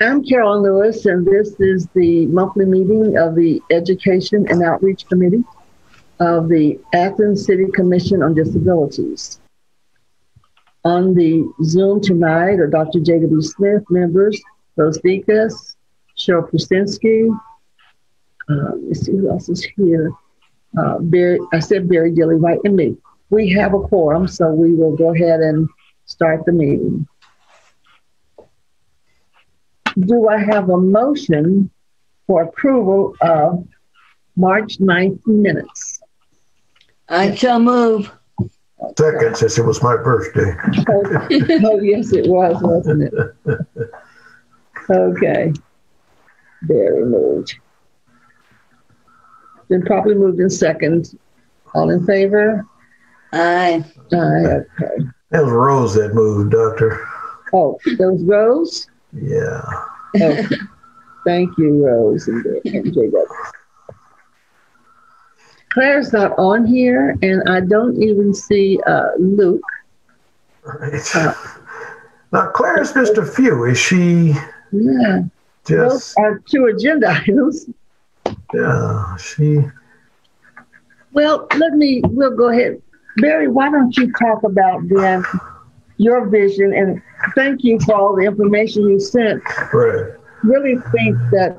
I'm Carolyn Lewis, and this is the monthly meeting of the Education and Outreach Committee of the Athens City Commission on Disabilities. On the Zoom tonight are Dr. J.W. Smith, members, Rose Vikas, Cheryl Prusinski. Let's see who else is here. I said Barry Dilly, right, and me. We have a quorum, so we will go ahead and start the meeting. Do I have a motion for approval of March 9th minutes? I shall move. Second, since it was my birthday. Oh, yes, it was, wasn't it? Okay. Very moved. Been properly moved in second. All in favor? Aye. Aye, okay. That was Rose that moved, Doctor. Oh, that was Rose? Yeah. Okay. Thank you, Rose and JW. Claire's not on here, and I don't even see Luke. Right. Now, Claire's missed a few. Is she? Yeah. Those are two agenda items. Yeah, she. Well, we'll go ahead. Barry, why don't you talk about then your vision, and thank you for all the information you sent. Right. Really think that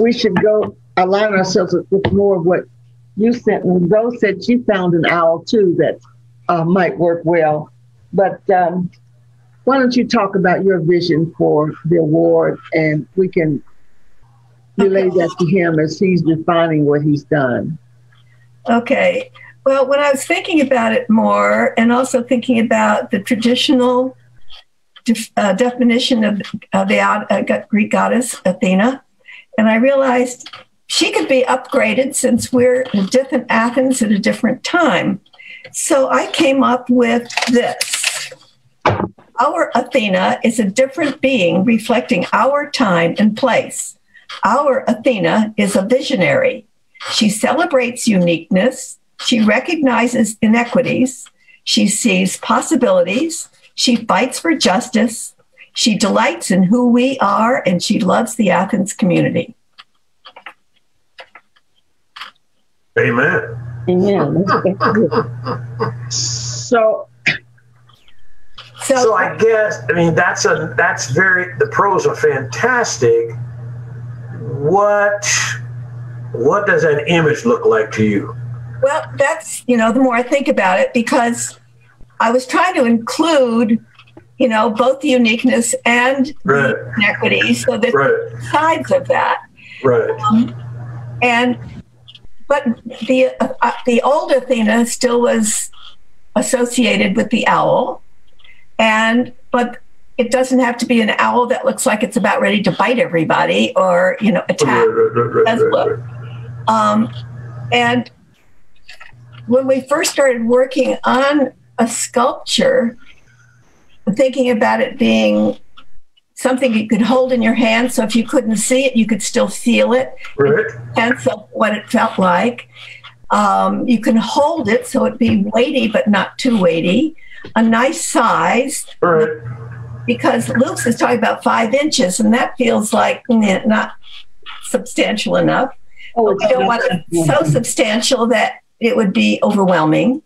we should go align ourselves with more of what you sent. And Rose said she found an owl too that might work well. But why don't you talk about your vision for the award, and we can relay that to him as he's defining what he's done. Okay. Well, when I was thinking about it more, and also thinking about the traditional definition of the Greek goddess Athena, and I realized she could be upgraded since we're in a different Athens at a different time. So I came up with this. Our Athena is a different being reflecting our time and place. Our Athena is a visionary. She celebrates uniqueness. She recognizes inequities. She sees possibilities. She fights for justice. She delights in who we are, and she loves the Athens community. Amen. Amen. So I guess, I mean, the pros are fantastic. What does an image look like to you? Well, that's, the more I think about it, because I was trying to include, both the uniqueness and the inequities, so that sides of that. Right. But the old Athena still was associated with the owl, but it doesn't have to be an owl that looks like it's about ready to bite everybody or, attack. And when we first started working on a sculpture, thinking about it being something you could hold in your hand, so if you couldn't see it, you could still feel it. Right. Sense of what it felt like. You can hold it so it'd be weighty, but not too weighty. A nice size. Right. Because Luke's is talking about 5 inches, and that feels like not substantial enough. We don't want it so substantial that it would be overwhelming.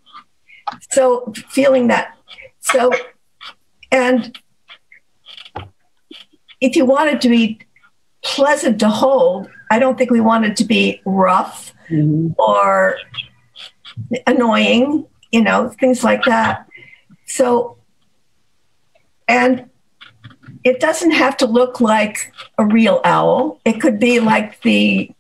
So feeling that. So, and if you want it to be pleasant to hold, I don't think we want it to be rough or annoying, things like that. So, and it doesn't have to look like a real owl. It could be like the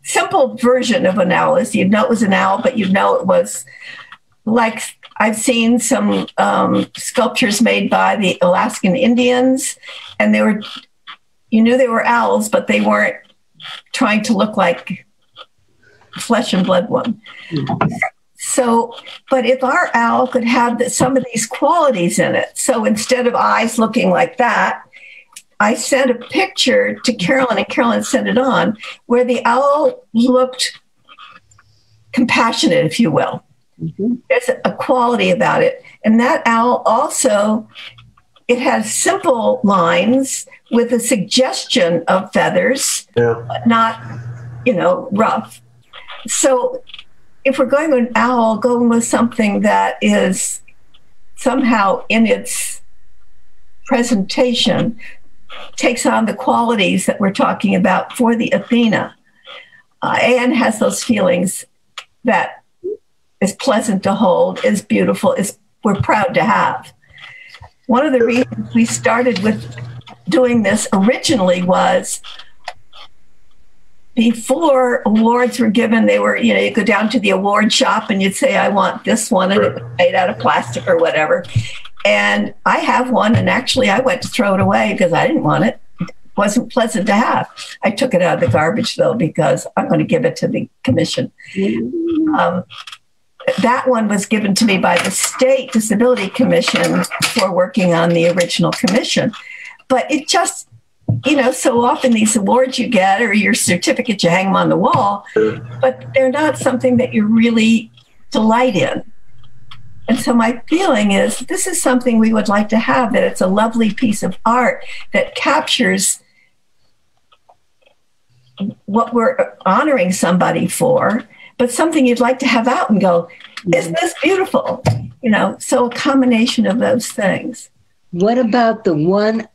simple version of an owl. Is you'd know it was an owl, but you'd know it was like, I've seen some sculptures made by the Alaskan Indians, and you knew they were owls, but they weren't trying to look like flesh and blood one. So, but if our owl could have some of these qualities in it, so instead of eyes looking like that, I sent a picture to Carolyn, and Carolyn sent it on, where the owl looked compassionate, if you will. There's a quality about it. And that owl also, it has simple lines with a suggestion of feathers, but not, rough. So if we're going with an owl, going with something that is somehow in its presentation takes on the qualities that we're talking about for the Athena. Anne has those feelings that is pleasant to hold, is beautiful, is we're proud to have. One of the reasons we started with doing this originally was before awards were given, they were, you go down to the award shop and you'd say, I want this one, and it was made out of plastic or whatever. And I have one, and actually I went to throw it away because I didn't want it. It wasn't pleasant to have. I took it out of the garbage, though, because I'm going to give it to the commission. That one was given to me by the State Disability Commission for working on the original commission. But it just, so often these awards you get or your certificate, you hang them on the wall, but they're not something that you really delight in. And so my feeling is this is something we would like to have, that it's a lovely piece of art that captures what we're honoring somebody for, but something you'd like to have out and go, isn't this beautiful? So a combination of those things. What about the one,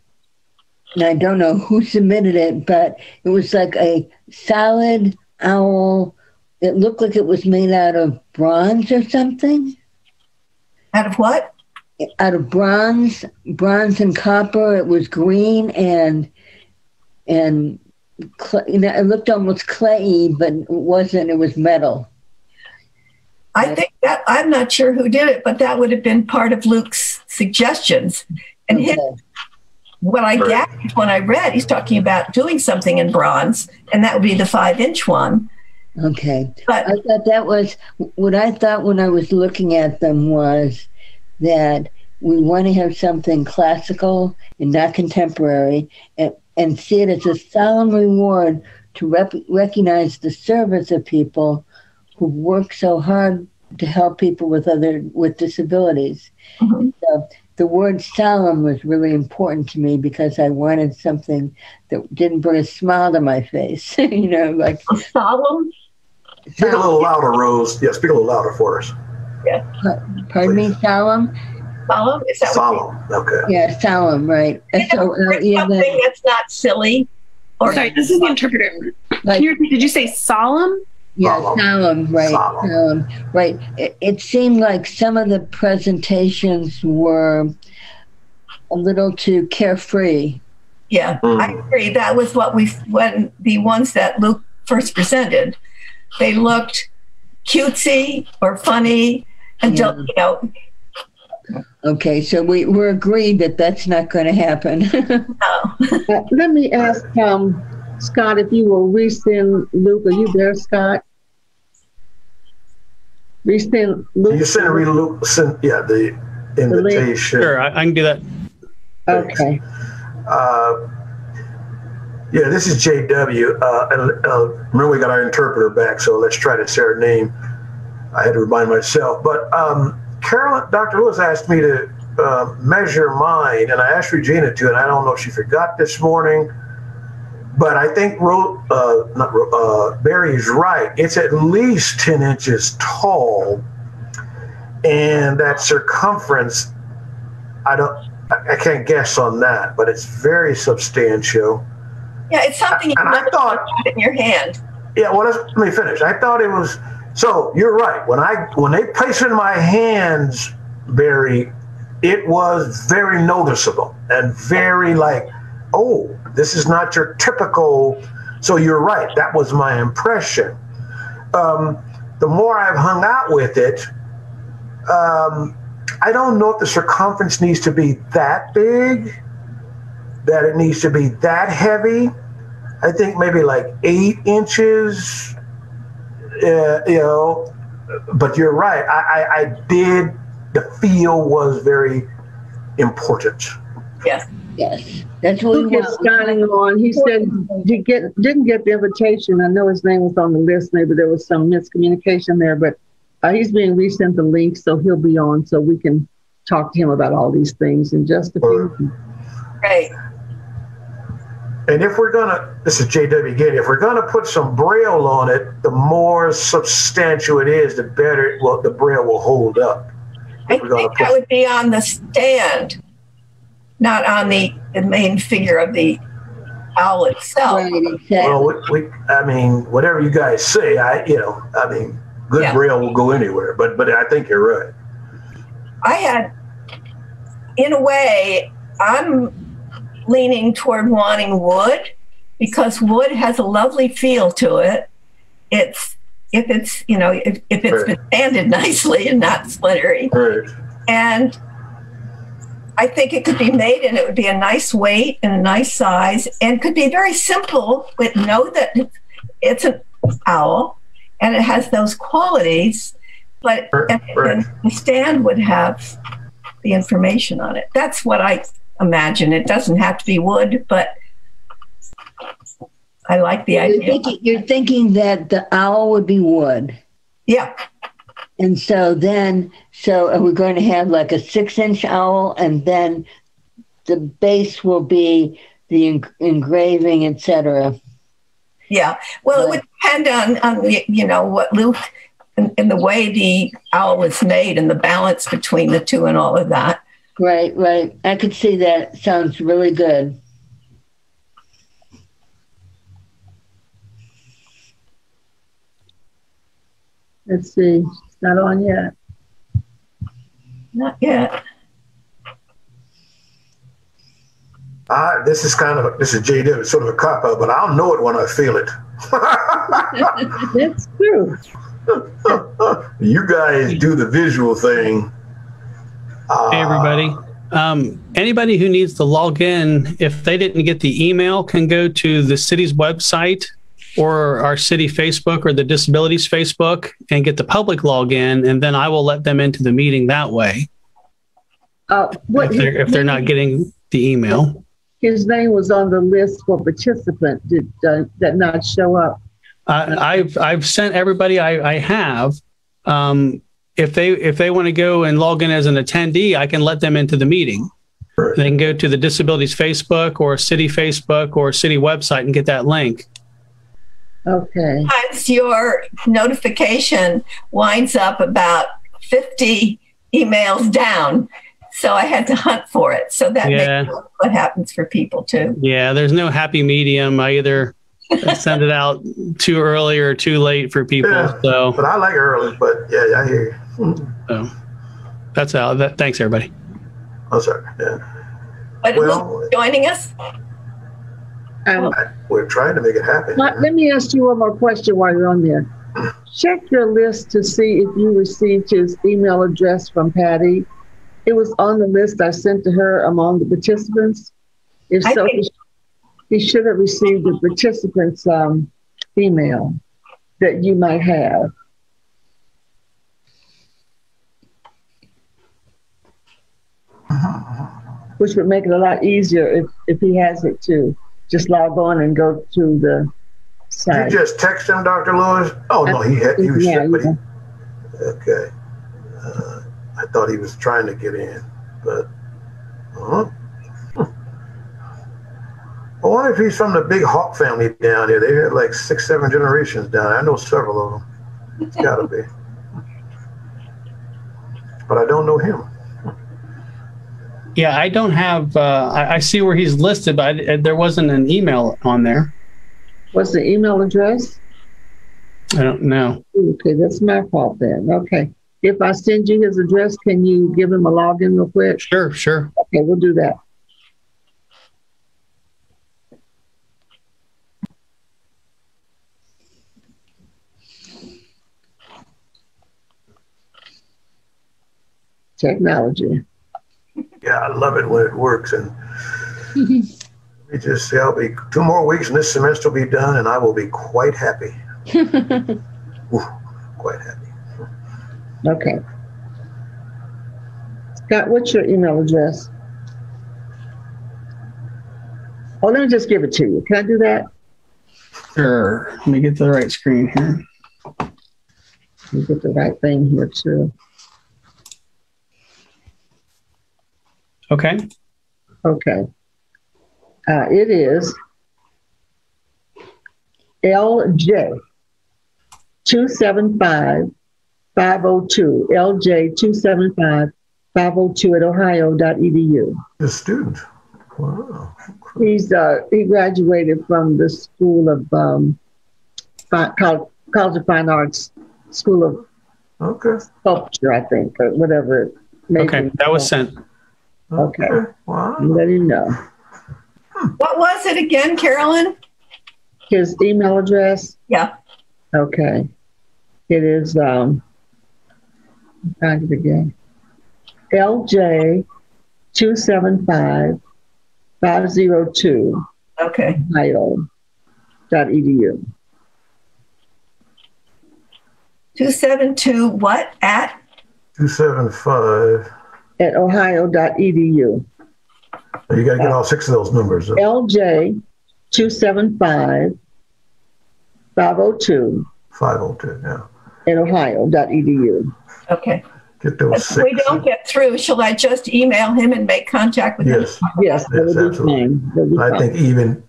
and I don't know who submitted it, but it was like a solid owl. It looked like it was made out of bronze or something. Out of what? Out of bronze and copper. It was green and it looked almost clayey, but it wasn't. It was metal. I think that, I'm not sure who did it, but that would have been part of Luke's suggestions. And what I gathered when I read, he's talking about doing something in bronze, and that would be the 5-inch one. Okay. But I thought that was what I thought when I was looking at them, was that we want to have something classical and not contemporary, and see it as a solemn reward to recognize the service of people who work so hard to help people with disabilities. Mm-hmm. So the word solemn was really important to me because I wanted something that didn't bring a smile to my face. Like solemn. Speak a little louder, Rose. Yeah, speak a little louder for us. Yeah. Pardon me, solemn? Solemn? Is that solemn? Okay. Yeah, solemn, right. Something that's not silly. Sorry, this is the interpreter. Did you say solemn? Yeah, solemn, right. Solemn, right. It seemed like some of the presentations were a little too carefree. Yeah, I agree. That was when the ones that Luke first presented, they looked cutesy or funny until, Okay, so we're agreed that that's not going to happen. No. Let me ask Scott if you will resend Luke. Are you there, Scott? Resend Luke. You send Luke, the invitation. Sure, I can do that. Okay. Yeah, this is JW. Remember, we got our interpreter back, so let's try to say her name. I had to remind myself. But Carolyn, Dr. Lewis asked me to measure mine, and I asked Regina to, and I don't know if she forgot this morning, but I think Barry is right. It's at least 10 inches tall, and that circumference, I can't guess on that, but it's very substantial. Yeah, it's something you never thought in your hand. Yeah, well, let me finish. I thought it was, so you're right. When they placed it in my hands, Barry, it was very noticeable and very like, oh, this is not your typical. So you're right. That was my impression. The more I've hung out with it, I don't know if the circumference needs to be that big, that it needs to be that heavy. I think maybe like 8 inches, but you're right. I did, the feel was very important. Yes. Yes. That's what Luke is signing on. He said he didn't get the invitation. I know his name was on the list. Maybe there was some miscommunication there, but he's being resent the link, so he'll be on so we can talk to him about all these things in just a few. Right. And if we're gonna, this is J.W. Getty, if we're gonna put some Braille on it, the more substantial it is, the better the Braille will hold up. I think that would be on the stand, not on the main figure of the owl itself. Right, exactly. Well, I mean, whatever you guys say, good Braille will go anywhere. But I think you're right. In a way, I'm leaning toward wanting wood because wood has a lovely feel to it. If it's been sanded nicely and not splintery. Right. And I think it could be made and it would be a nice weight and a nice size and could be very simple, but know that it's an owl and it has those qualities, but and the stand would have the information on it. That's what I imagine. It doesn't have to be wood, but I like the idea. You're thinking that the owl would be wood. Yeah. And so are we going to have like a 6-inch owl and then the base will be the engraving, etc.? Yeah. Well, it would depend on what Luke and the way the owl was made and the balance between the two and all of that. Right. I could see that. Sounds really good. Let's see. It's not on yet. Not yet. This is JW, sort of a cop-out, but I'll know it when I feel it. That's true. You guys do the visual thing. Hey, everybody. Anybody who needs to log in, if they didn't get the email, can go to the city's website or our city Facebook or the Disabilities Facebook and get the public login, and then I will let them into the meeting that way. If they're not getting the email. His name was on the list for participant. Did that not show up? I've sent everybody I have. If they want to go and log in as an attendee, I can let them into the meeting. Right. They can go to the Disabilities Facebook or city Facebook or city website and get that link. Okay. Sometimes your notification winds up about 50 emails down. So I had to hunt for it. So that makes what happens for people too. Yeah, there's no happy medium. I either send it out too early or too late for people. Yeah, so, but I like early. But yeah, I hear you. So that's how. Thanks, everybody. Oh, sorry. Yeah. But Luke joining us. We're trying to make it happen. Let me ask you one more question while you're on there. Check your list to see if you received his email address from Patty. It was on the list I sent to her among the participants. If so, he should have received the participants' email that you might have. Which would make it a lot easier if he has it too. Just log on and go to the site. Did you just text him, Dr. Lewis? Oh, no, he was sick, but okay. I thought he was trying to get in, but I wonder if he's from the big Hawk family down here. They had like 6, 7 generations down there. I know several of them. It's got to be. But I don't know him. Yeah, I don't have, I see where he's listed, but there wasn't an email on there. What's the email address? I don't know. Okay, that's my fault then. Okay. If I send you his address, can you give him a login real quick? Sure. Okay, we'll do that. Technology. Yeah, I love it when it works. And we just say, I'll be 2 more weeks and this semester will be done and I will be quite happy. Quite happy. Okay. Scott, what's your email address? Oh, let me just give it to you. Can I do that? Sure. Let me get the right screen here. Let me get the right thing here too. Okay. Okay. It is LJ 275-502, LJ 275-502 at ohio.edu. The student. Wow. He graduated from the School of College of Fine Arts, School of Sculpture, I think, or whatever. Okay, that was sent. Okay. Wow. Let him know. What was it again, Carolyn? His email address? Yeah. Okay. It is, find it again. LJ 275-502 Okay. ohio.edu. 272 what at? 275. At ohio.edu. You got to get all 6 of those numbers. LJ 275-502 502, yeah. at ohio.edu. Okay. Get those If 6. we don't get through, shall I just email him and make contact with him? Yes. Yes, that would be absolutely. fine. That would be I fine. think even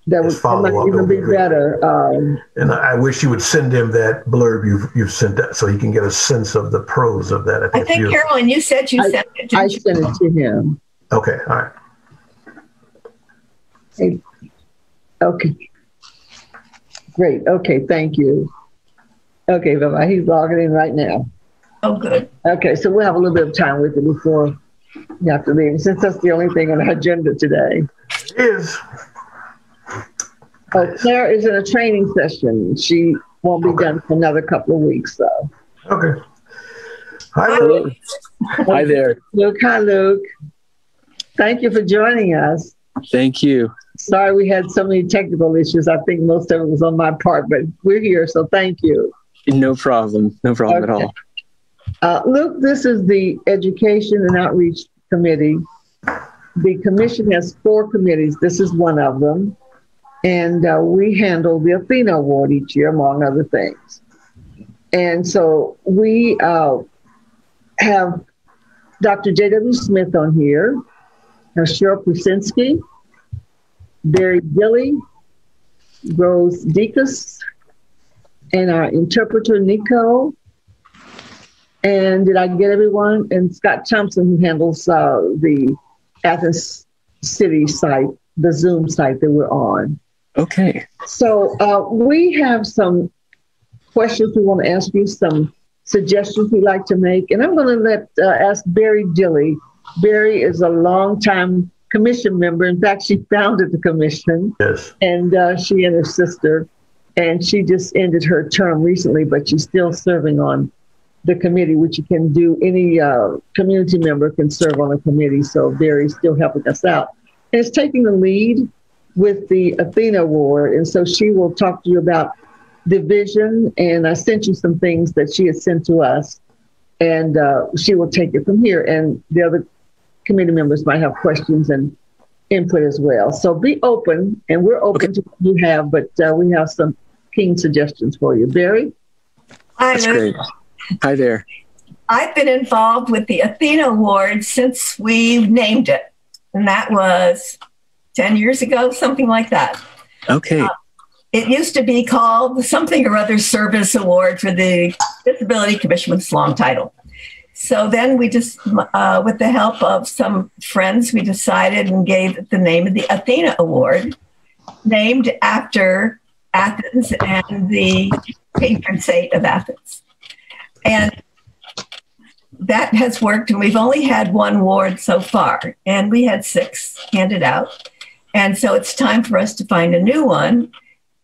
that his might follow-up even will be be great. better. And I wish you would send him that blurb you've sent that so he can get a sense of the pros of that. I think, beautiful. Carolyn, you said you sent it. I Didn't you? sent it to him. Okay, all right. Hey, okay. Great. Okay, thank you. Okay, bye-bye. He's logging in right now. Oh, good. Okay, so we'll have a little bit of time with it before you have to leave, since that's the only thing on our agenda today. It is. Oh, Claire is in a training session. She won't be done for another couple of weeks, so. Okay. Hi, Luke. Hi there. Luke, hi, Luke. Thank you for joining us. Thank you. Sorry we had so many technical issues. I think most of it was on my part, but we're here, so thank you. No problem. No problem at all. Luke, this is the Education and Outreach Committee. The commission has 4 committees. This is one of them. And we handle the Athena Award each year, among other things. And so we have Dr. J.W. Smith on here, Cheryl Pusinski, Barry Gilly, Rose Deacus, and our interpreter, Nico. And did I get everyone? And Scott Thompson, who handles the Athens City site, the Zoom site that we're on. Okay. So we have some questions we want to ask you, some suggestions we'd like to make. And I'm going to ask Barry Gilly. Barry is a longtime commission member. In fact, she founded the commission. Yes. And she and her sister, and she just ended her term recently, but she's still serving on the committee, which you can do. Any community member can serve on a committee. So Barry's still helping us out. And it's taking the lead with the Athena Award. And so she will talk to you about the vision. And I sent you some things that she had sent to us. And she will take it from here. And the other committee members might have questions and input as well. So be open, and we're open to what you have, but we have some keen suggestions for you. Barry? Hi, That's Luke. great. Hi there. I've been involved with the Athena Award since we named it. And that was 10 years ago, something like that. Okay. It used to be called something or other Service Award for the Disability Commission with its long title. So then we just, with the help of some friends, we decided and gave it the name of the Athena Award, named after Athens and the patron saint of Athens. And that has worked, and we've only had 1 award so far, and we had 6 handed out. And so it's time for us to find a new one.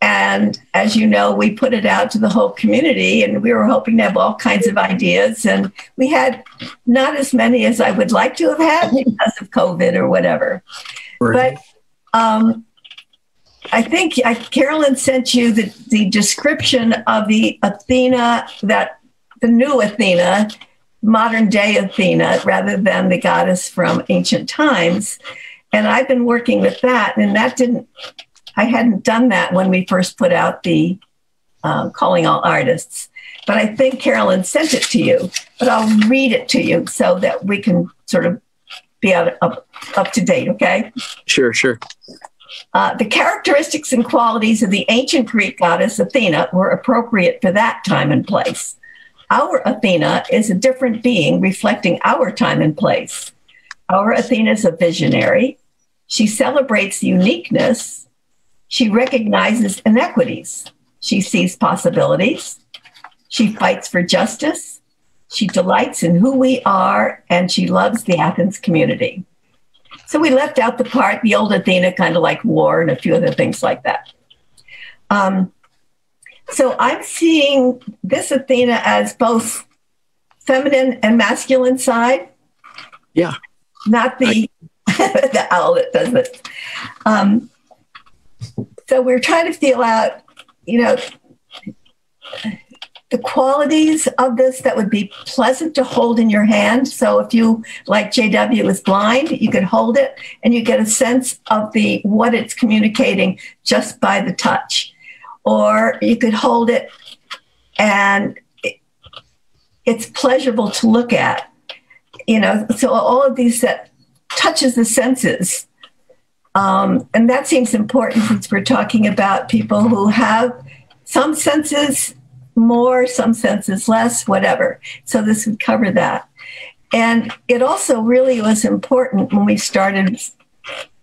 And as you know, we put it out to the whole community, and we were hoping to have all kinds of ideas. And we had not as many as I would like to have had because of COVID or whatever. Right. But I think Carolyn sent you the description of the Athena, that the new Athena, modern day Athena, rather than the goddess from ancient times. And I've been working with that, and I hadn't done that when we first put out the Calling All Artists. But I think Carolyn sent it to you, but I'll read it to you so that we can sort of be up to date, okay? Sure, sure. The characteristics and qualities of the ancient Greek goddess Athena were appropriate for that time and place. Our Athena is a different being reflecting our time and place. Our Athena is a visionary. She celebrates uniqueness. She recognizes inequities. She sees possibilities. She fights for justice. She delights in who we are, and she loves the Athens community. So we left out the part, the old Athena, kind of like war and a few other things like that. So I'm seeing this Athena as both feminine and masculine side. Yeah. Not the, the owl that does this. So we're trying to feel out, the qualities of this that would be pleasant to hold in your hand. So if you, like JW, is blind, you could hold it and you get a sense of what it's communicating just by the touch. Or you could hold it and it's pleasurable to look at. So all of these that touches the senses. And that seems important since we're talking about people who have some senses more, some senses less, whatever. So this would cover that. And it also really was important when we started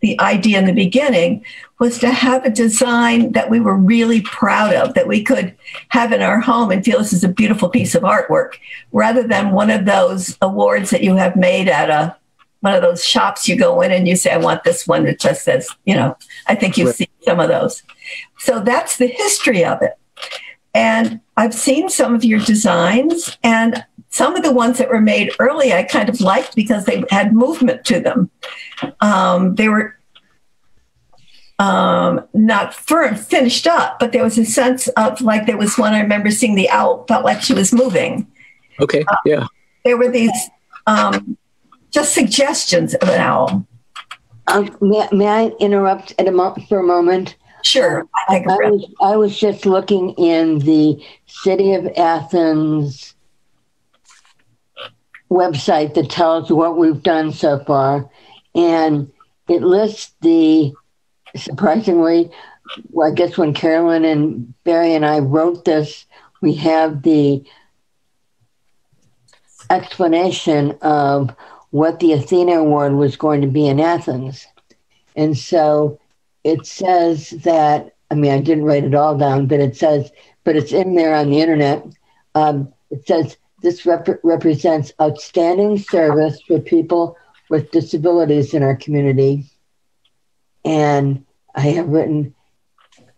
the idea in the beginning was to have a design that we were really proud of, that we could have in our home and feel this is a beautiful piece of artwork, rather than one of those awards that you have made at one of those shops you go in and you say, I want this one that just says, I think you've seen some of those. So that's the history of it. And I've seen some of your designs, and some of the ones that were made early I kind of liked because they had movement to them. They were not finished up, but there was a sense of, like, there was one I remember seeing, the owl felt like she was moving. Okay, yeah. There were these just suggestions of an owl. May I interrupt for a moment? Sure. I was just looking in the City of Athens website that tells what we've done so far, and it lists surprisingly, I guess when Carolyn and Barry and I wrote this, we have the explanation of what the Athena Award was going to be in Athens. And so it says that, I didn't write it all down, but it's in there on the internet. It says, this represents outstanding service for people with disabilities in our community. And I have written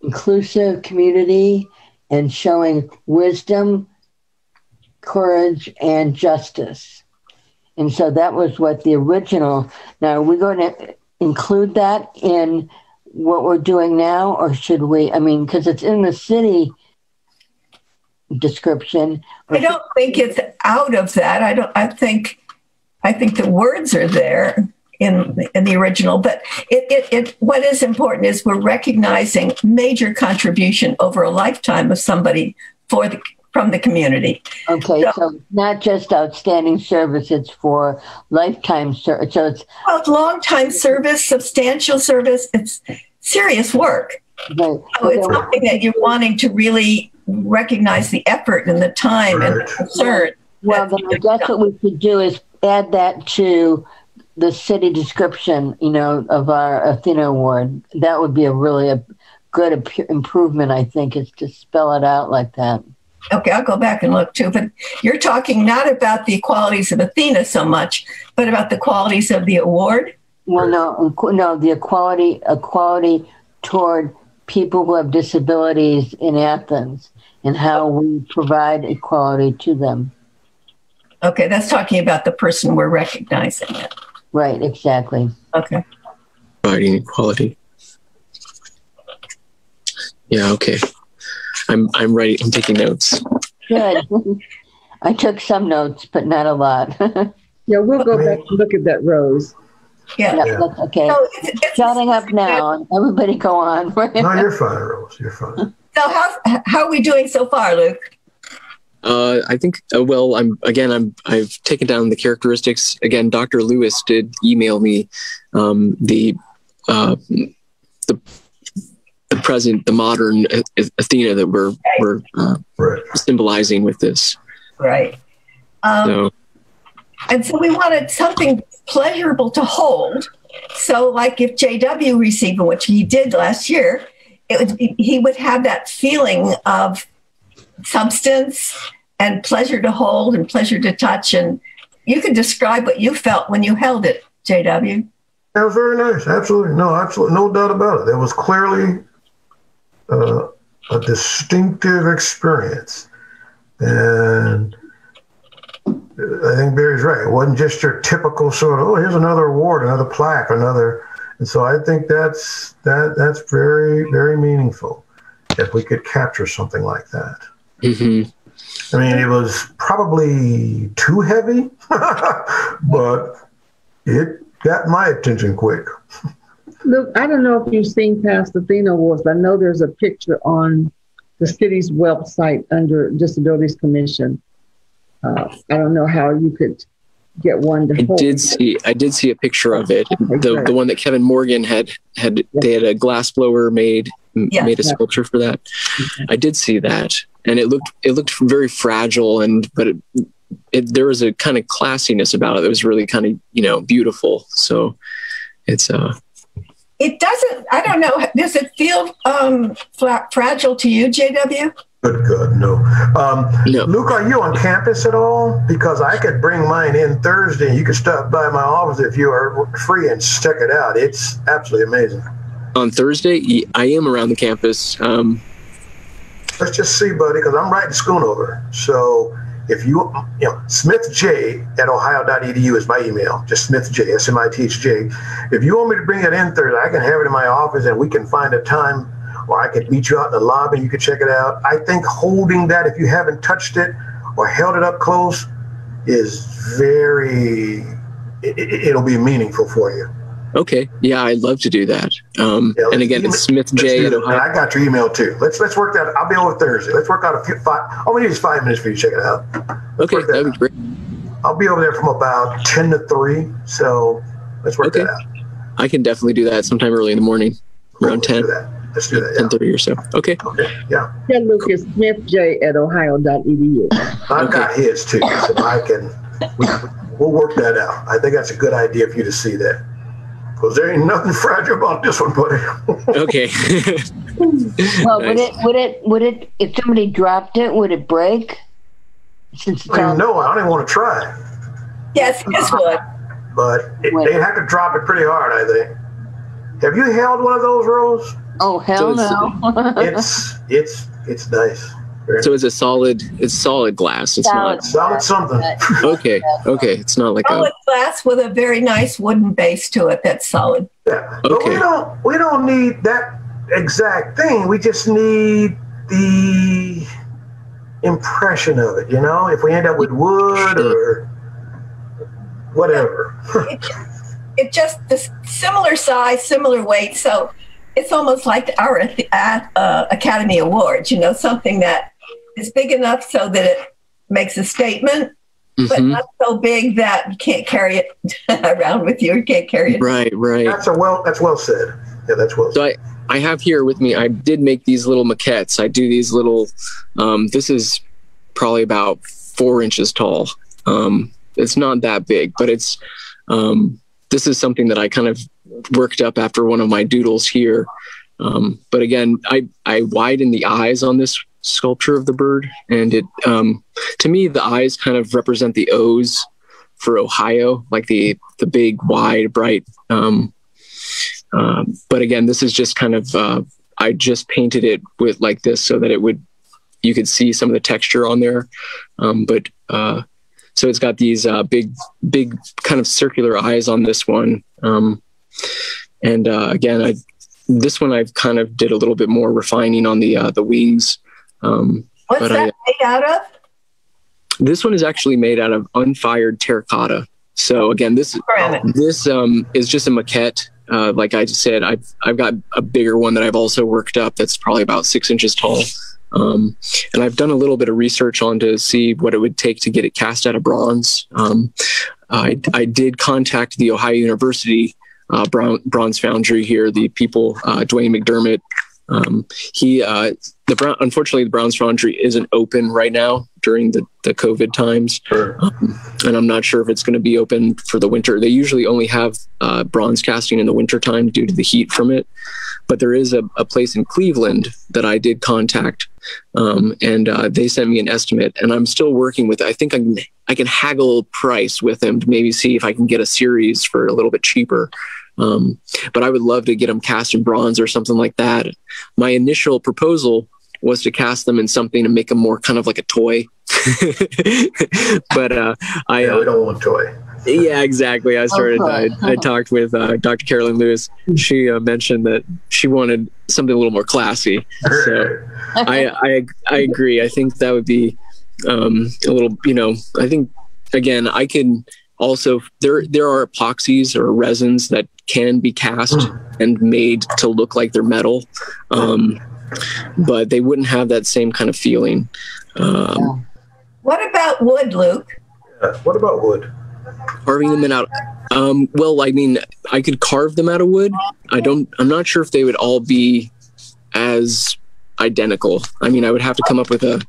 inclusive community and showing wisdom, courage, and justice. And so that was what the original. Now, are we going to include that in what we're doing now, or should we? Because it's in the city description. I don't think it's out of that. I think the words are there in the original, but what is important is we're recognizing major contribution over a lifetime of somebody from the community. Okay, so not just outstanding service, it's for lifetime service. So it's long-time service, substantial service, it's serious work. Right. So it's something that you're wanting to really recognize the effort and the time and the concern. Well, then I guess what we could do is add that to the city description, of our Athena Award. That would be a good improvement, I think, is to spell it out like that. Okay, I'll go back and look too. But you're talking not about the qualities of Athena so much, but about the qualities of the award? Well, no, the equality toward people who have disabilities in Athens and how we provide equality to them. Okay, that's talking about the person we're recognizing. Right, exactly. Okay. Providing equality. Yeah, okay. I'm writing. I'm taking notes. Good. I took some notes, but not a lot. Yeah, we'll go back and look at that, Rose. Yeah. That's okay. So it's shutting up now. Everybody go on. No, you're fine, Rose. You're fine. So how are we doing so far, Luke? I think, I've taken down the characteristics. Again, Dr. Lewis did email me the present, the modern Athena that we're symbolizing with this. Right. And so we wanted something pleasurable to hold. So like if JW received one, which he did last year, he would have that feeling of substance and pleasure to hold and pleasure to touch. And you could describe what you felt when you held it, JW. That was very nice. Absolutely. No doubt about it. It was clearly a distinctive experience. And I think Barry's right. It wasn't just your typical sort of, oh, here's another award, another plaque, another. And so I think that's very, very meaningful if we could capture something like that. Mm-hmm. I mean, it was probably too heavy, but it got my attention quick. Look, I don't know if you've seen past Athena Awards, but I know there's a picture on the city's website under Disabilities Commission. I don't know how you could get one to hold. I did see a picture of it. The one that Kevin Morgan had they had a glass blower made a sculpture for that. I did see that, and it looked very fragile, but there was a kind of classiness about it that was really kind of beautiful. So it's it doesn't. I don't know. Does it feel fragile to you, JW? Good. No. No. Luke, are you on campus at all? Because I could bring mine in Thursday and you could stop by my office if you are free and check it out. It's absolutely amazing. On Thursday, I am around the campus. Let's just see, buddy, because I'm right in Schoonover. So if smithj@ohio.edu is my email. Just smithj, SMITHJ. If you want me to bring it in Thursday, I can have it in my office and we can find a time. Or I could meet you out in the lobby and you could check it out. I think holding that, if you haven't touched it or held it up close, is it'll be meaningful for you. Okay. Yeah, I'd love to do that. And again, it's SmithJ at Ohio. I got your email too. Let's work that. I'll be over Thursday. Let's work out all we need is 5 minutes for you to check it out. Okay, that'd be great. I'll be over there from about 10 to 3. So let's work that out. I can definitely do that sometime early in the morning, around 10. Let's do that. 10:30 or so. Okay. Yeah. Yeah, Lucas, smithj@ohio.edu. I've got his too, so we'll work that out. I think that's a good idea for you to see that. Because there ain't nothing fragile about this one, buddy. Okay. Well, nice. would it, if somebody dropped it, would it break? No, I don't even want to try. Yes, it would. But they'd have to drop it pretty hard, I think. Have you held one of those, Rose? Oh, hell no. It's nice. So it's solid glass. It's not solid something. Okay. It's not like solid glass with a very nice wooden base to it. That's solid. Yeah. Okay. But we don't need that exact thing. We just need the impression of it, if we end up with wood or whatever. It just the similar size, similar weight. So it's almost like our Academy Awards, something that is big enough so that it makes a statement, but not so big that you can't carry it around with you. You can't carry it. Right. That's well said. Yeah, that's well said. So I have here with me, I did make these little maquettes. I do these little, this is probably about 4 inches tall. It's not that big, but it's, this is something that I kind of worked up after one of my doodles here. But again, I widened the eyes on this sculpture of the bird. And it, to me, the eyes kind of represent the O's for Ohio, like the big, wide, bright. But again, this is just kind of, I just painted it with like this so that you could see some of the texture on there. So it's got these big kind of circular eyes on this one. Again, this one I've kind of did a little bit more refining on the wings. What's that made out of? This one is actually made out of unfired terracotta. So again, this is just a maquette. Like I just said, I've got a bigger one that I've also worked up that's probably about 6 inches tall. And I've done a little bit of research on to see what it would take to get it cast out of bronze. I did contact the Ohio University bronze foundry here, the people, Dwayne McDermott. Unfortunately, the bronze foundry isn't open right now during the COVID times. And I'm not sure if it's going to be open for the winter. They usually only have bronze casting in the wintertime due to the heat from it. But there is a place in Cleveland that I did contact, and they sent me an estimate, and I'm still working with it. I think I can haggle price with them to maybe see if I can get a series for a little bit cheaper. But I would love to get them cast in bronze or something like that. My initial proposal was to cast them in something and make them more kind of like a toy. But we don't want toy. Yeah, exactly. I talked with Dr. Carolyn Lewis. She mentioned that she wanted something a little more classy. So I agree. I think that would be a little, I think, again, I can also, there are epoxies or resins that can be cast and made to look like they're metal, but they wouldn't have that same kind of feeling. What about wood, Luke? What about wood? Carving them out. Well, I mean, I could carve them out of wood. I'm not sure if they would all be as identical. I mean, I would have to come up with about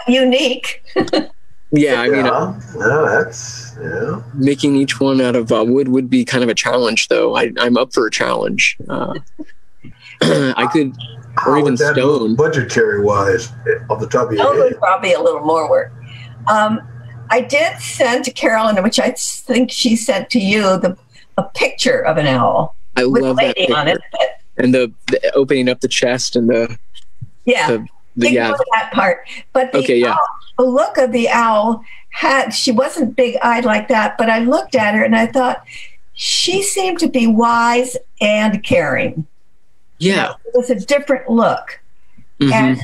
unique. Yeah, I mean, that's making each one out of wood would be kind of a challenge, though. I'm up for a challenge. I could, or even stone. Budgetary wise, off the top of your head, probably a little more work. I did send to Carolyn, which I think she sent to you, a picture of an owl. I love that picture. On it. And the opening up the chest and the that part. But the look of the owl she wasn't big-eyed like that, but I looked at her and I thought she seemed to be wise and caring. Yeah. It was a different look. Mm-hmm. And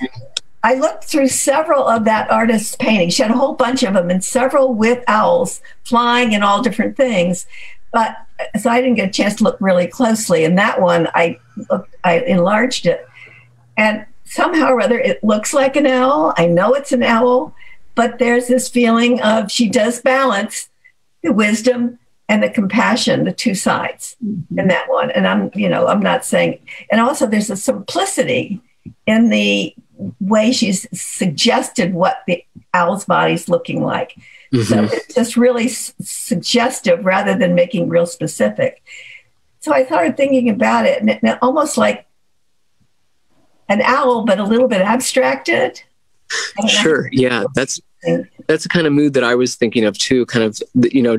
I looked through several of that artist's paintings. She had a whole bunch of them, and several with owls flying and all different things. But so I didn't get a chance to look really closely. And that one, I enlarged it, and somehow or other, it looks like an owl. I know it's an owl, but there's this feeling of she does balance the wisdom and the compassion, the two sides in that one. And I'm not saying, and also there's a simplicity in the way she's suggested what the owl's body's looking like. Mm-hmm. So it's just really suggestive rather than making real specific. So I started thinking about it, and it almost like an owl, but a little bit abstracted. Sure. Yeah. That's the kind of mood that I was thinking of too, kind of,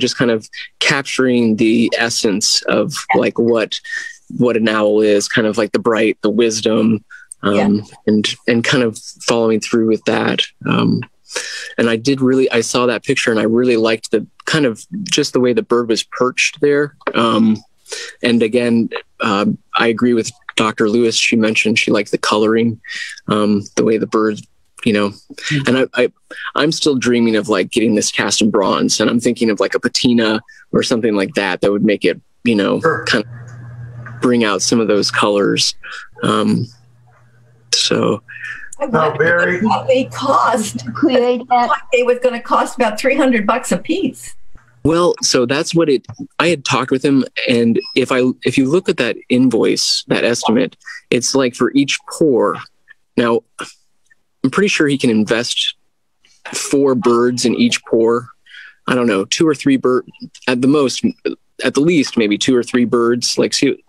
just kind of capturing the essence of like what an owl is, kind of like the bright, the wisdom, and kind of following through with that. And I saw that picture and I really liked the kind of just the way the bird was perched there. And again, I agree with Dr. Lewis. She mentioned she liked the coloring, the way the bird, and I'm still dreaming of like getting this cast in bronze, and I'm thinking of like a patina or something like that would make it, kind of bring out some of those colors. So Barry, the cost to create that, it was going to cost about $300 a piece. Well, so that's what I had talked with him. And if you look at that invoice, that estimate, it's like for each pour. Now, I'm pretty sure he can invest 4 birds in each pour. I don't know, 2 or 3 birds at the least, maybe 2 or 3 birds. Like, see,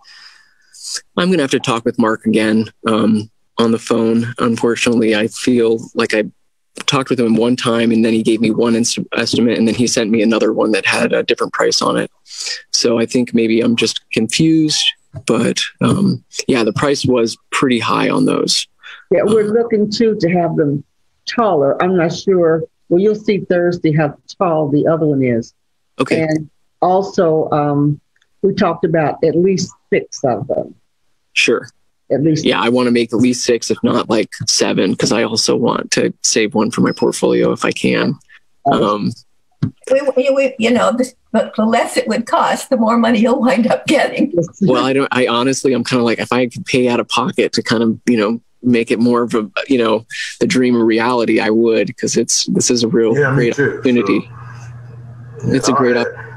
I'm going to have to talk with Mark again, on the phone. Unfortunately, I feel like I talked with him one time and then he gave me one estimate and then he sent me another one that had a different price on it. So I think maybe I'm just confused, but the price was pretty high on those. Yeah, we're looking to have them taller. I'm not sure. Well, you'll see Thursday how tall the other one is. Okay. And also, we talked about at least 6 of them. Sure. At least. Yeah, I want to make at least 6, if not like 7, because I also want to save one for my portfolio if I can. The less it would cost, the more money you'll wind up getting. Well, I honestly, I'm kind of like, if I could pay out of pocket to kind of, make it more of a, the dream a reality, I would, because this is a real great opportunity. So, it's a great opportunity.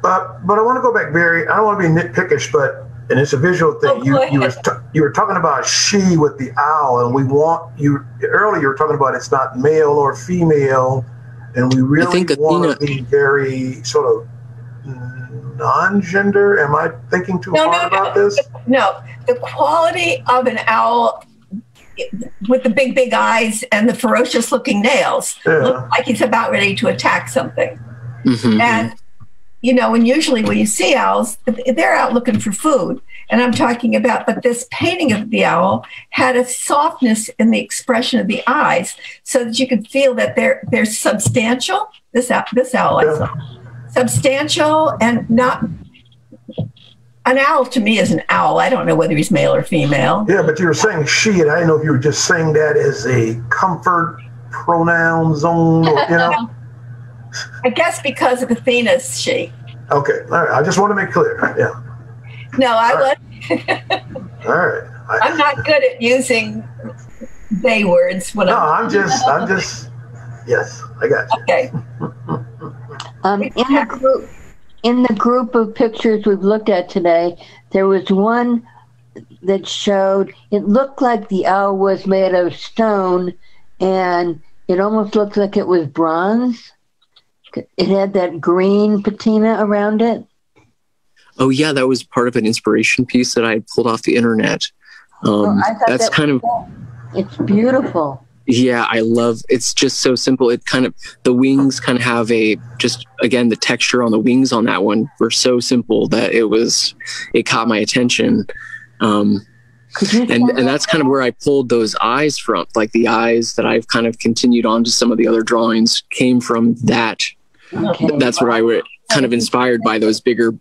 But I want to go back, Barry. I don't want to be nitpickish, but and it's a visual thing. You were talking about she with the owl, and we want you earlier. You were talking about it's not male or female, and we really want to be very sort of non-gender. Am I thinking too hard about this? No, the quality of an owl with the big eyes and the ferocious looking nails looks like he's about ready to attack something. Mm-hmm. And and usually when you see owls, they're out looking for food. And I'm talking about, but this painting of the owl had a softness in the expression of the eyes so that you could feel that they're substantial. This owl, I saw. Substantial and not... An owl to me is an owl. I don't know whether he's male or female. Yeah, but you were saying she, and I didn't know if you were just saying that as a comfort pronoun zone, or, I guess because of Athena's she. Okay, all right. I just want to make clear. Yeah. No, I all right. I'm not good at using they words when I'm just. Yes, I got you. Okay. In the group of pictures we've looked at today, there was one that showed it looked like the owl was made of stone, and it almost looked like it was bronze. It had that green patina around it. Oh yeah, that was part of an inspiration piece that I had pulled off the internet. That's it's beautiful. Yeah, I love, it's just so simple. It the wings kind of have the texture on the wings on that one were so simple that it caught my attention. And that's kind of where I pulled those eyes from. Like the eyes that I've kind of continued on to some of the other drawings came from that. Okay. That's where I was kind of inspired by those bigger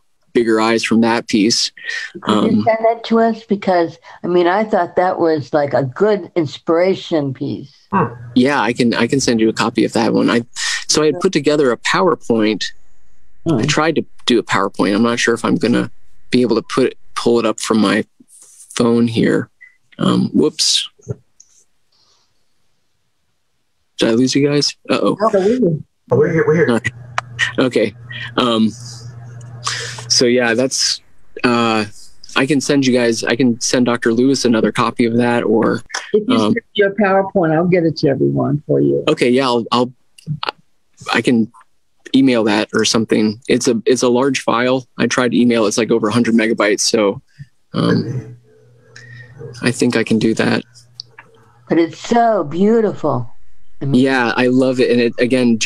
eyes from that piece. Could you send that to us? Because I thought that was like a good inspiration piece. Yeah, I can send you a copy of that one. I had put together a PowerPoint. I tried to do a PowerPoint. I'm not sure if I'm gonna be able to pull it up from my phone here. Whoops. Did I lose you guys? Uh-oh. We're here. Right. Okay. So yeah, that's, I can send Dr. Lewis another copy of that, or if you send your PowerPoint, I'll get it to everyone for you. Okay. Yeah. I can email that or something. It's a large file. I tried to email. It's like over 100 megabytes. So, I think I can do that. But it's so beautiful. Yeah, I love it. And it, again,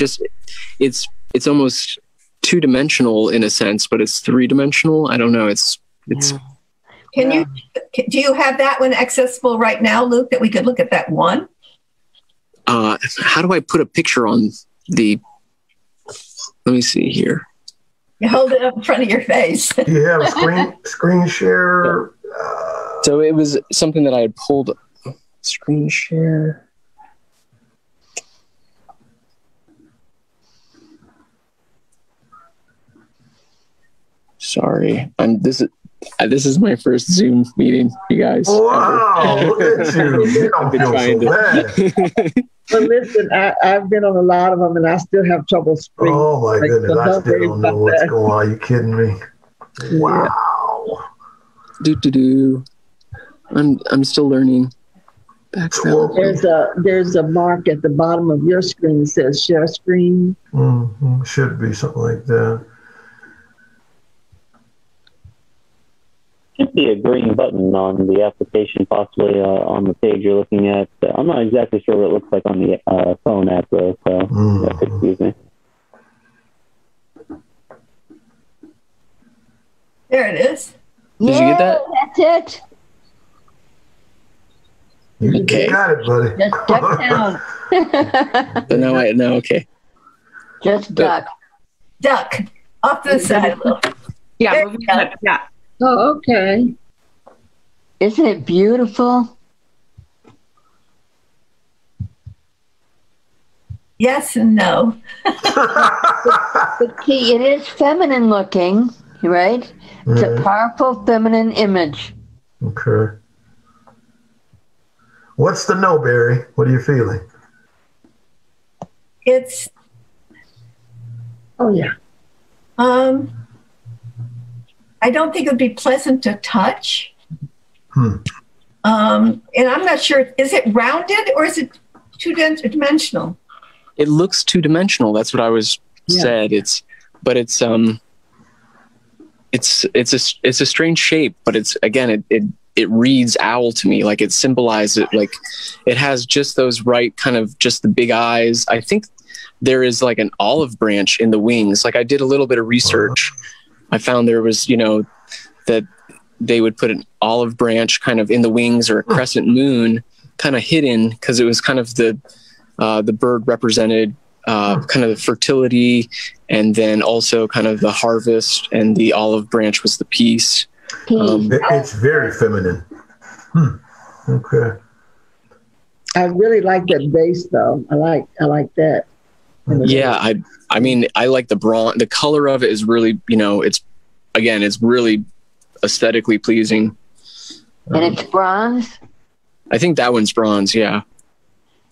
it's almost two-dimensional in a sense, but it's three-dimensional. I don't know. Do you have that one accessible right now, Luke, that we could look at that one? How do I put a picture on let me see here. You hold it up in front of your face. You have a screen share. So it was something that I had pulled. Screen share. Sorry, this is my first Zoom meeting, you guys. Wow, look at you! I've been trying to. But listen, I've been on a lot of them, and I still have trouble screaming. Oh my goodness, I still don't know what's going on. Are you kidding me? Wow. I'm still learning. Background. There's a mark at the bottom of your screen that says share screen. Mm-hmm. Should be something like that. Should be a green button on the application, possibly on the page you're looking at. I'm not exactly sure what it looks like on the phone app, though, so that could confuse me. There it is. Did you get that? That's it. You got it, buddy. Just duck down. So now okay. Just duck. Duck. Off to the side. Yeah. Yeah. Oh, okay. Isn't it beautiful? Yes and no. But see, it is feminine looking, right? It's a powerful feminine image. Okay. What's the no, Barry? What are you feeling? It's Oh yeah. I don't think it would be pleasant to touch. And I'm not sure, is it rounded or is it two-dimensional? It looks two-dimensional. That's what I was said. It's a strange shape, but it's, again, it reads owl to me. Like it symbolizes, like it has just those right kind of, just the big eyes. I think there is like an olive branch in the wings. Like I did a little bit of research. I found there was, that they would put an olive branch kind of in the wings, or a crescent moon kind of hidden, because it was kind of the bird represented kind of the fertility, and then also kind of the harvest, and the olive branch was the peace. It's very feminine. Okay. I really like that base, though. I like that. Yeah, I mean, I like the bronze. The color of it is really, it's really aesthetically pleasing. And it's bronze? I think that one's bronze, yeah.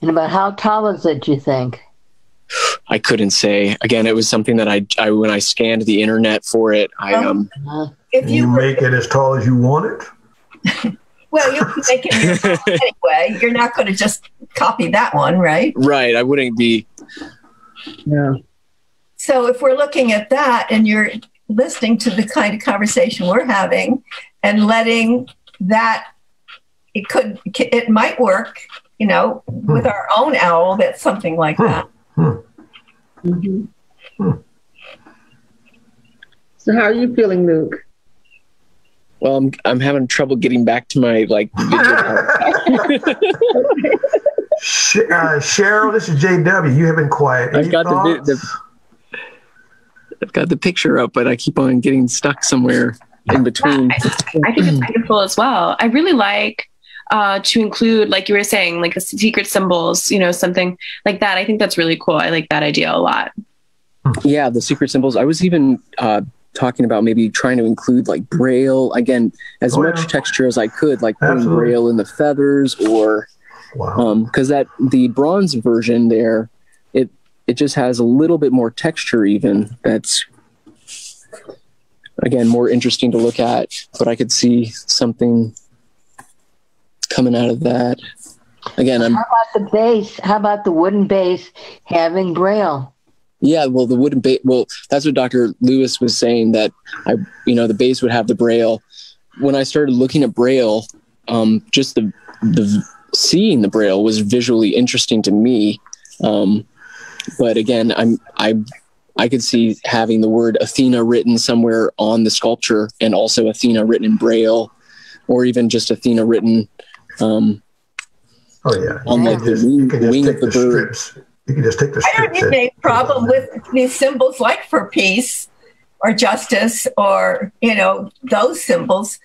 And about how tall is it, do you think? I couldn't say. Again, it was something that I when I scanned the internet for it, if you make it as tall as you want it. Well, you can make it anyway. You're not going to just copy that one, right? Right. I wouldn't be. Yeah. So if we're looking at that, and you're listening to the kind of conversation we're having, and letting that, it might work, with our own owl. That's something like that. So how are you feeling, Luke? Well, I'm having trouble getting back to my video. Cheryl, this is JW. You have been quiet. I've got the picture up, but I keep on getting stuck somewhere in between. I think it's beautiful as well. I really like to include, like you were saying, like the secret symbols, something like that. I think that's really cool. I like that idea a lot. Yeah, the secret symbols. I was even talking about maybe trying to include like Braille, again, as much texture as I could, like putting Braille in the feathers, or because the bronze version there, it just has a little bit more texture even. That's, again, more interesting to look at, but I could see something coming out of that. Again, how about the base? How about the wooden base having Braille? Yeah, well, the wooden base. Well, that's what Dr. Lewis was saying, that the base would have the Braille. When I started looking at Braille, just the seeing the Braille was visually interesting to me. But again, I could see having the word Athena written somewhere on the sculpture, and also Athena written in Braille, or even just Athena written. On like the wing of the bird. Strips. You can just take the strips. I don't have any problem with these symbols, like for peace or justice, or those symbols,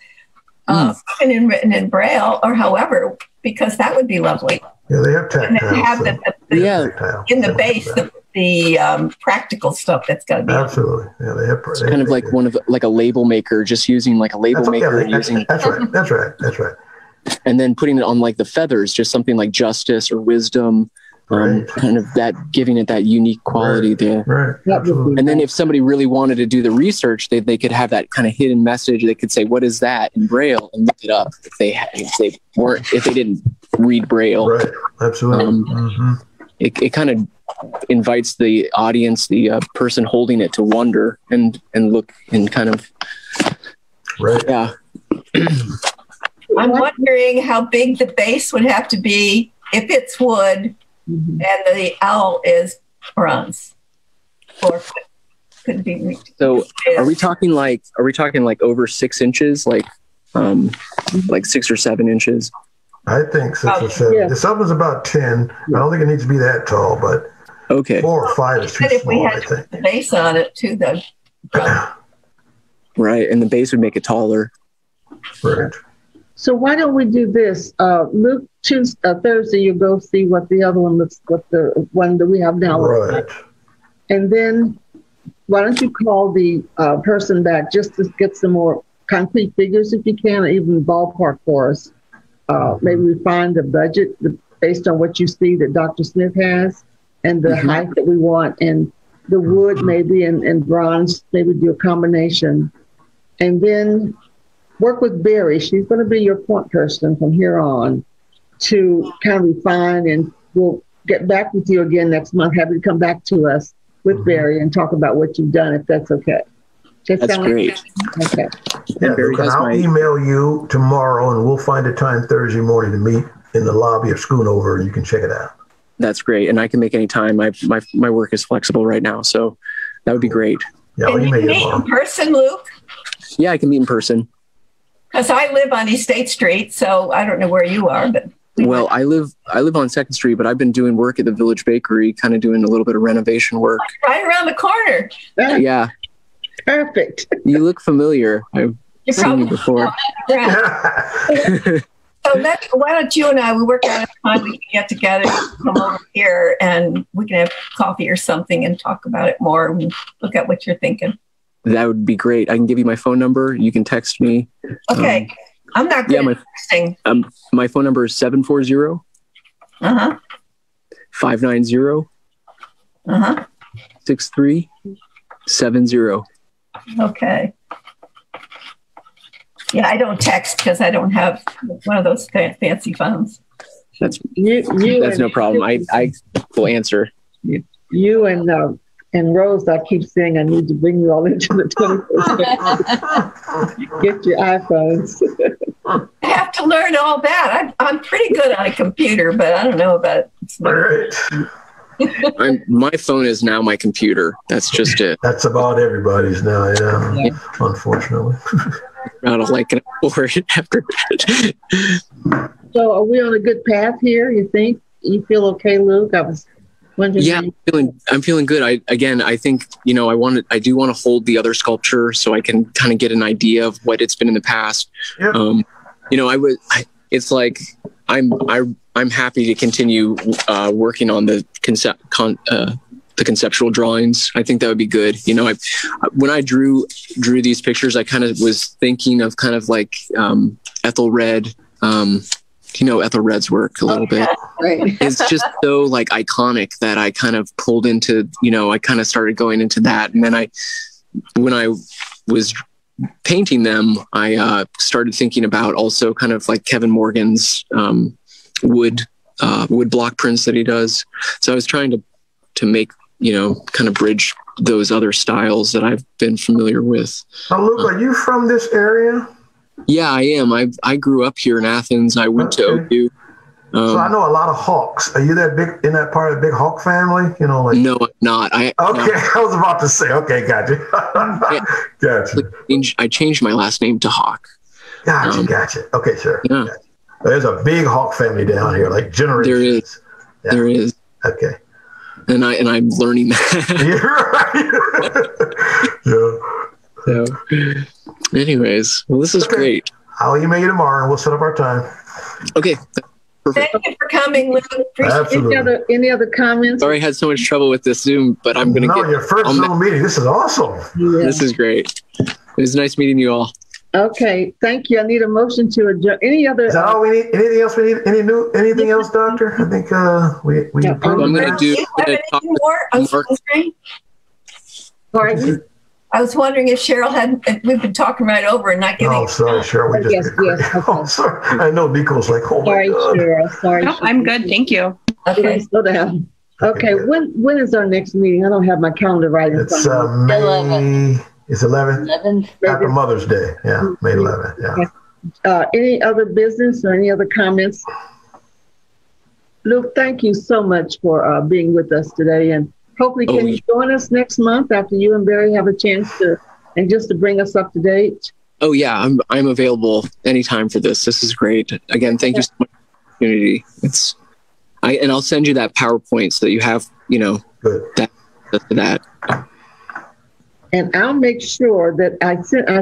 even written in Braille, or however, because that would be lovely. Yeah, they have tactile. And they have in the base, the practical stuff that's got to be. Absolutely, yeah, they have. It's kind of like like a label maker, just using like a label maker. That's right. And then putting it on like the feathers, just something like justice or wisdom, kind of that, giving it that unique quality there. Right. And then if somebody really wanted to do the research, they could have that kind of hidden message. They could say, "What is that?" in Braille, and look it up if they didn't read Braille. Right. Absolutely. It kind of invites the audience, the person holding it, to wonder and look and kind of. Right. Yeah. I'm wondering how big the base would have to be if it's wood and the owl is bronze, or could be. So, are we talking like over 6 inches, like 6 or 7 inches? I think 6 or 7. Yeah. Some is about 10. I don't think it needs to be that tall, but 4 or 5 is too small. If we had the base on it too, though. Right, and the base would make it taller. Right. So why don't we do this? Luke, Thursday, you go see what the other one looks, what the one that we have now looks like. And then why don't you call the person back just to get some more concrete figures, if you can, or even ballpark for us, maybe refine the budget based on what you see that Dr. Smith has and the height that we want, and the wood maybe and bronze, maybe do a combination. And then work with Barry. She's going to be your point person from here on to kind of refine, and we'll get back with you again next month, have you come back to us with Barry and talk about what you've done, if that's okay. That's great. Okay. Yeah, Luke, and I'll email you tomorrow, and we'll find a time Thursday morning to meet in the lobby of Schoonover, and you can check it out. That's great, and I can make any time. My work is flexible right now, so that would be great. Yeah, I'll Can you email you meet tomorrow. in person, Luke? Yeah, I can meet in person. Because I live on East State Street, so I don't know where you are, but Well, I live on 2nd Street, but I've been doing work at the Village Bakery, kind of doing a little bit of renovation work. right around the corner. Yeah, Perfect. you look familiar. I've You're seen you before. Right. So why don't you and I, we work out a time we can get together, come over here, and we can have coffee or something and talk about it more and look at what you're thinking. That would be great. I can give you my phone number. You can text me. Okay. I'm not good at texting. My phone number is 740 590 6370. Okay. Yeah, I don't text because I don't have one of those fancy phones. That's that's no problem. I will answer. You and Rose, I keep saying I need to bring you all into the 21st. Get your iPhones. I have to learn all that. I'm pretty good on a computer, but I don't know about Right. My phone is now my computer. That's just it. That's about everybody's now, yeah. Unfortunately. I don't like it after. So are we on a good path here, you think? You feel okay, Luke? I was wondering. Yeah, I'm feeling good. I think, I do want to hold the other sculpture so I can kind of get an idea of what it's been in the past. Yep. It's like I'm happy to continue working on the conceptual drawings. I think that would be good. When I drew these pictures, I kind of was thinking of kind of like Ethel Red. Ethel Red's work a little bit. Right. It's just so like iconic that I kind of pulled into, I kind of started going into that. And then when I was painting them, I started thinking about also kind of like Kevin Morgan's wood block prints that he does. So I was trying to make, kind of bridge those other styles that I've been familiar with. Now, Luke, are you from this area? Yeah, I am. I grew up here in Athens. I went to OU. So I know a lot of Hawks. Are you that big in that part of the big Hawk family? No, I'm not. I was about to say. Okay, gotcha. Gotcha. I changed my last name to Hawk. Gotcha. Okay, sure. Yeah. Gotcha. There's a big Hawk family down here, like generations. There is. Okay. And I'm learning that. You're right. Yeah. So, anyways, well, this is great. I'll email you tomorrow and we'll set up our time. Okay. Perfect. Thank you for coming, Luke. Absolutely. Any other comments? Sorry I had so much trouble with this Zoom, but I'm going to get... your first Zoom meeting. This is awesome. Yeah. This is great. It was nice meeting you all. Okay, thank you. I need a motion to adjourn. Any other? Is that all we need? Anything else we need? Anything else, Doctor? I think we. Yeah. I'm going to do... Sorry. I was wondering if Cheryl we've been talking right over and not giving. Oh, sorry, Cheryl. We just. Yes. Okay. Oh, sorry. I know Nico's like, oh sorry, my God. Cheryl. Sorry. No, I'm good. Thank you. Okay. Slow down. Okay. When is our next meeting? I don't have my calendar right in It's front of me. May. It's 11th. 11th. After Mother's Day. Yeah, May 11th. Yeah. Any other business or any other comments? Luke, thank you so much for being with us today, and hopefully can you join us next month after you and Barry have a chance to bring us up to date? Oh yeah, I'm available anytime for this. This is great. Again, thank you so much for the opportunity. And I'll send you that PowerPoint so that you have, Good. that. And I'll make sure that I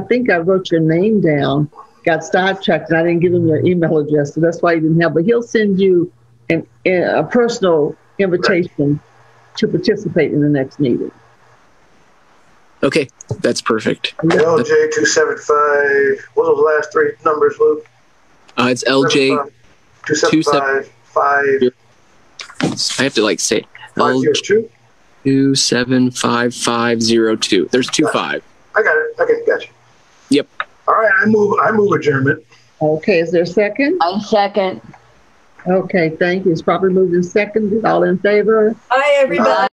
think I wrote your name down, got sidetracked, and I didn't give him your email address, so that's why you didn't have. But he'll send you a personal invitation to participate in the next meeting. Okay, that's perfect. LJ275. What are those last three numbers, Luke? It's LJ 2755. I have to like say 502. 275502. There's 25. I got it. Okay, gotcha. Yep. All right, I move adjournment. Okay, is there a second? I second. Okay, thank you. It's properly moved in second. All in favor? Bye, everybody.